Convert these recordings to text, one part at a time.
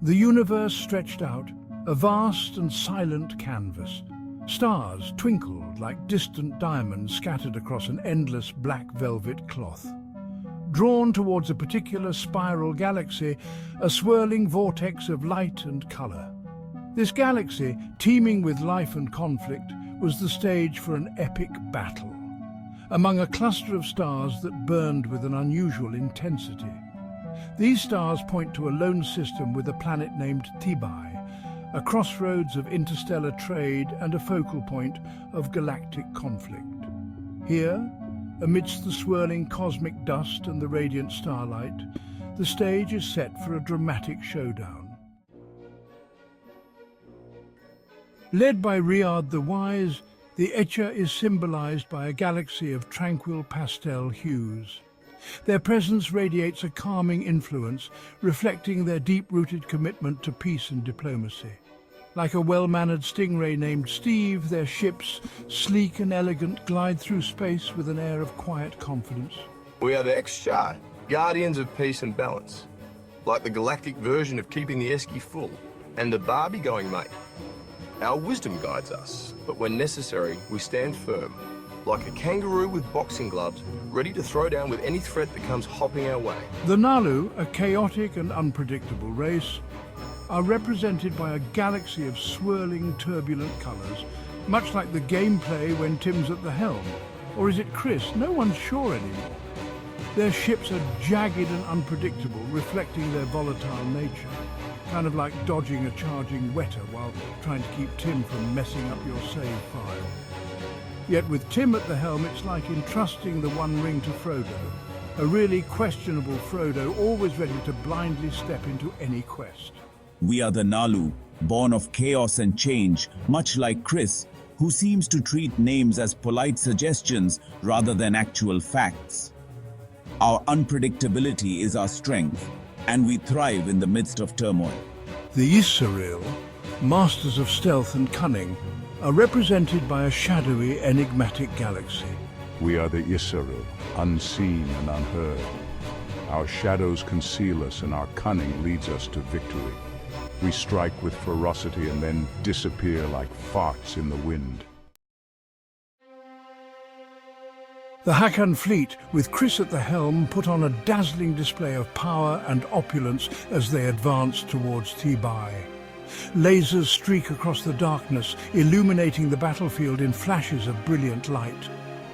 The universe stretched out, a vast and silent canvas. Stars twinkled like distant diamonds scattered across an endless black velvet cloth. Drawn towards a particular spiral galaxy, a swirling vortex of light and colour. This galaxy, teeming with life and conflict, was the stage for an epic battle, among a cluster of stars that burned with an unusual intensity. These stars point to a lone system with a planet named Thibai, a crossroads of interstellar trade and a focal point of galactic conflict. Here, amidst the swirling cosmic dust and the radiant starlight, the stage is set for a dramatic showdown. Led by Riyadh the Wise, the Xxcha is symbolized by a galaxy of tranquil pastel hues. Their presence radiates a calming influence, reflecting their deep-rooted commitment to peace and diplomacy. Like a well-mannered stingray named Steve, their ships, sleek and elegant, glide through space with an air of quiet confidence. We are the Xxcha, guardians of peace and balance. Like the galactic version of keeping the esky full, and the Barbie going mate. Our wisdom guides us, but when necessary, we stand firm. Like a kangaroo with boxing gloves, ready to throw down with any threat that comes hopping our way. The Naalu, a chaotic and unpredictable race, are represented by a galaxy of swirling, turbulent colours, much like the gameplay when Tim's at the helm. Or is it Chris? No one's sure anymore. Their ships are jagged and unpredictable, reflecting their volatile nature. Kind of like dodging a charging weta while trying to keep Tim from messing up your save file. Yet with Tim at the helm, it's like entrusting the One Ring to Frodo. A really questionable Frodo, always ready to blindly step into any quest. We are the Naalu, born of chaos and change, much like Chris, who seems to treat names as polite suggestions rather than actual facts. Our unpredictability is our strength, and we thrive in the midst of turmoil. The Yssaril, masters of stealth and cunning, are represented by a shadowy, enigmatic galaxy. We are the Yssaril, unseen and unheard. Our shadows conceal us and our cunning leads us to victory. We strike with ferocity and then disappear like farts in the wind. The Hacan fleet, with Chris at the helm, put on a dazzling display of power and opulence as they advance towards Thibai. Lasers streak across the darkness, illuminating the battlefield in flashes of brilliant light.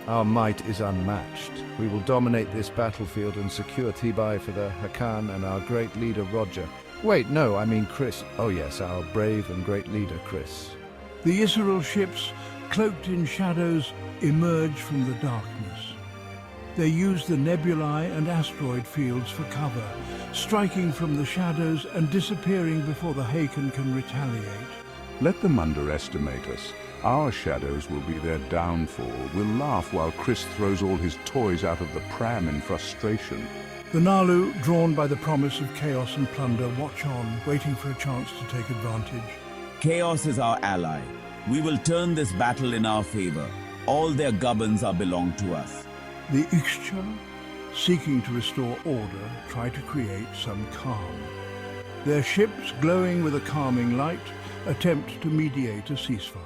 Our might is unmatched. We will dominate this battlefield and secure Thibai for the Hacan and our great leader Roger. Wait, no, I mean Chris. Oh yes, our brave and great leader Chris. The Yssaril ships, cloaked in shadows, emerge from the darkness. They use the nebulae and asteroid fields for cover, striking from the shadows and disappearing before the Hacan can retaliate. Let them underestimate us. Our shadows will be their downfall. We'll laugh while Chris throws all his toys out of the pram in frustration. The Naalu, drawn by the promise of chaos and plunder, watch on, waiting for a chance to take advantage. Chaos is our ally. We will turn this battle in our favor. All their gubbins are belong to us. The Xxcha, seeking to restore order, try to create some calm. Their ships, glowing with a calming light, attempt to mediate a ceasefire.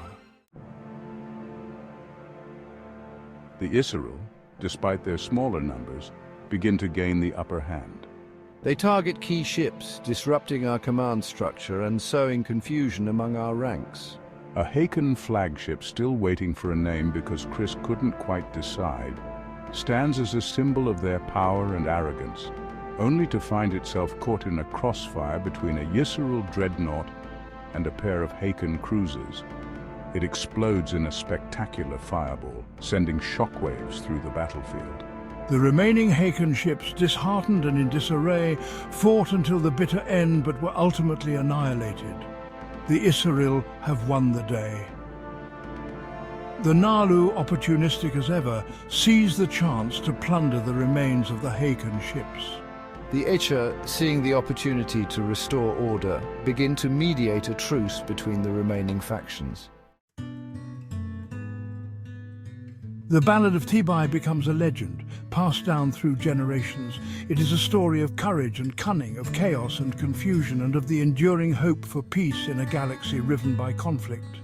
The Yssaril, despite their smaller numbers, begin to gain the upper hand. They target key ships, disrupting our command structure and sowing confusion among our ranks. A Hacan flagship, still waiting for a name because Chris couldn't quite decide, stands as a symbol of their power and arrogance, only to find itself caught in a crossfire between a Yssaril dreadnought and a pair of Hacan cruisers. It explodes in a spectacular fireball, sending shockwaves through the battlefield. The remaining Hacan ships, disheartened and in disarray, fought until the bitter end but were ultimately annihilated. The Yssaril have won the day. The Naalu, opportunistic as ever, seize the chance to plunder the remains of the Hacan ships. The Xxcha, seeing the opportunity to restore order, begin to mediate a truce between the remaining factions. The The Ballad of Thibai becomes a legend, passed down through generations. It is a story of courage and cunning, of chaos and confusion, and of the enduring hope for peace in a galaxy riven by conflict.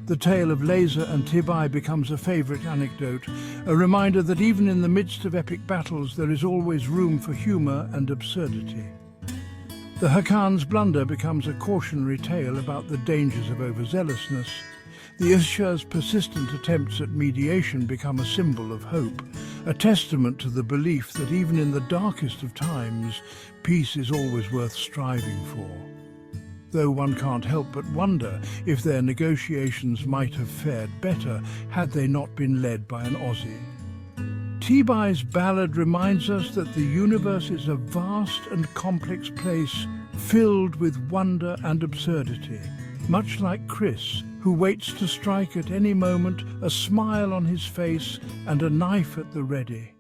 The tale of Yssaril and Thibai becomes a favourite anecdote, a reminder that even in the midst of epic battles there is always room for humour and absurdity. The Hacan's blunder becomes a cautionary tale about the dangers of overzealousness. The Xxcha's persistent attempts at mediation become a symbol of hope, a testament to the belief that even in the darkest of times, peace is always worth striving for. Though one can't help but wonder if their negotiations might have fared better had they not been led by an Aussie. Thibai's ballad reminds us that the universe is a vast and complex place filled with wonder and absurdity, much like Chris, who waits to strike at any moment, a smile on his face and a knife at the ready.